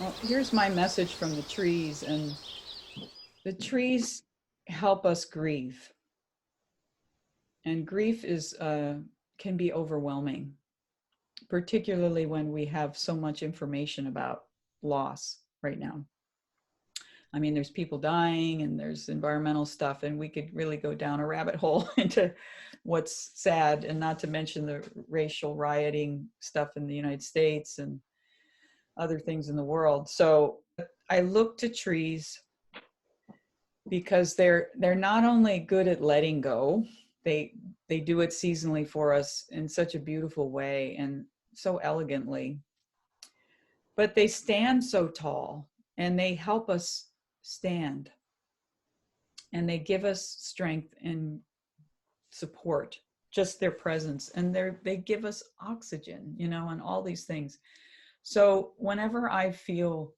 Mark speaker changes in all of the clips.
Speaker 1: Well, here's my message from the trees, and the trees help us grieve. And grief is can be overwhelming, particularly when we have so much information about loss right now. I mean, there's people dying and there's environmental stuff, and we could really go down a rabbit hole into what's sad, and not to mention the racial rioting stuff in the United States and other things in the world. So I look to trees because they're not only good at letting go, they do it seasonally for us in such a beautiful way and so elegantly, but they stand so tall and they help us stand, and they give us strength and support, just their presence, and they give us oxygen, and all these things. So whenever I feel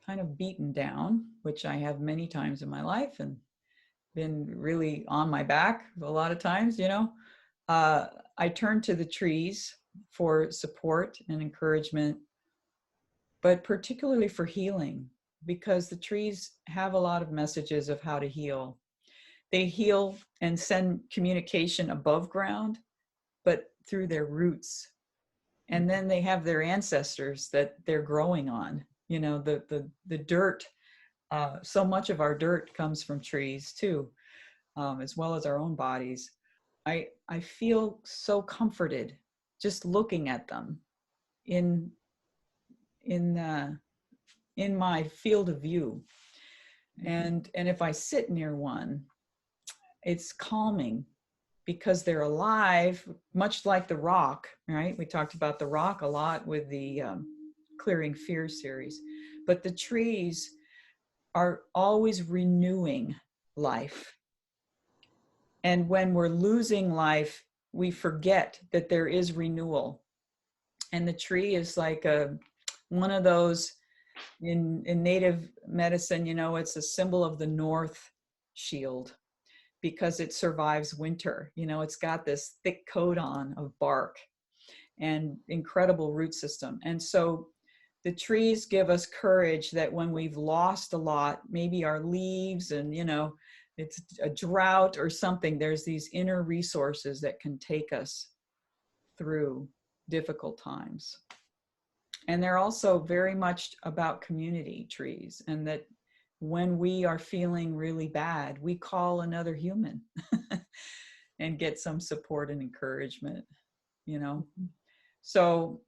Speaker 1: kind of beaten down, which I have many times in my life and been really on my back a lot of times, I turn to the trees for support and encouragement, but particularly for healing, because the trees have a lot of messages of how to heal. They heal and send communication above ground, but through their roots. And then they have their ancestors that they're growing on. The dirt, so much of our dirt comes from trees too, as well as our own bodies. I feel so comforted just looking at them in my field of view. And if I sit near one, it's calming because they're alive, much like the rock, right? We talked about the rock a lot with the Clearing Fear series, but the trees are always renewing life. And when we're losing life, we forget that there is renewal. And the tree is like one of those in native medicine, it's a symbol of the North Shield because it survives winter. It's got this thick coat on of bark and incredible root system. And so the trees give us courage that when we've lost a lot, maybe our leaves and, it's a drought or something, there's these inner resources that can take us through difficult times. And they're also very much about community, trees, and that when we are feeling really bad, we call another human and get some support and encouragement, So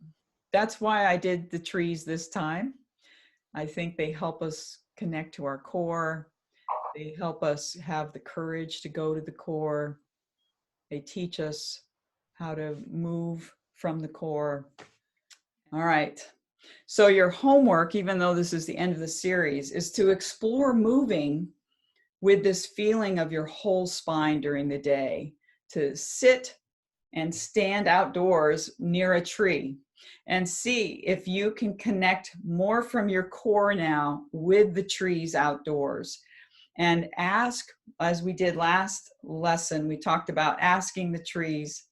Speaker 1: that's why I did the trees this time. I think they help us connect to our core. They help us have the courage to go to the core. They teach us how to move from the core. All right. So your homework, even though this is the end of the series, is to explore moving with this feeling of your whole spine during the day, to sit and stand outdoors near a tree and see if you can connect more from your core now with the trees outdoors. And ask, as we did last lesson, we talked about asking the trees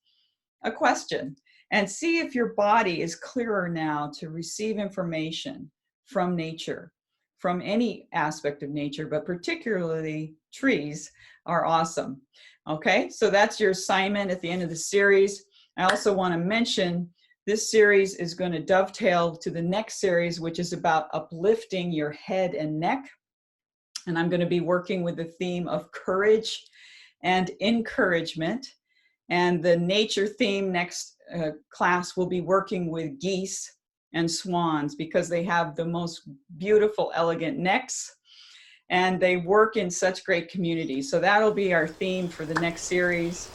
Speaker 1: a question and see if your body is clearer now to receive information from nature, from any aspect of nature, but particularly trees are awesome. Okay, so that's your assignment at the end of the series. I also want to mention this series is going to dovetail to the next series, which is about uplifting your head and neck. And I'm going to be working with the theme of courage and encouragement. And the nature theme next class will be working with geese and swans because they have the most beautiful, elegant necks and they work in such great communities. So that'll be our theme for the next series.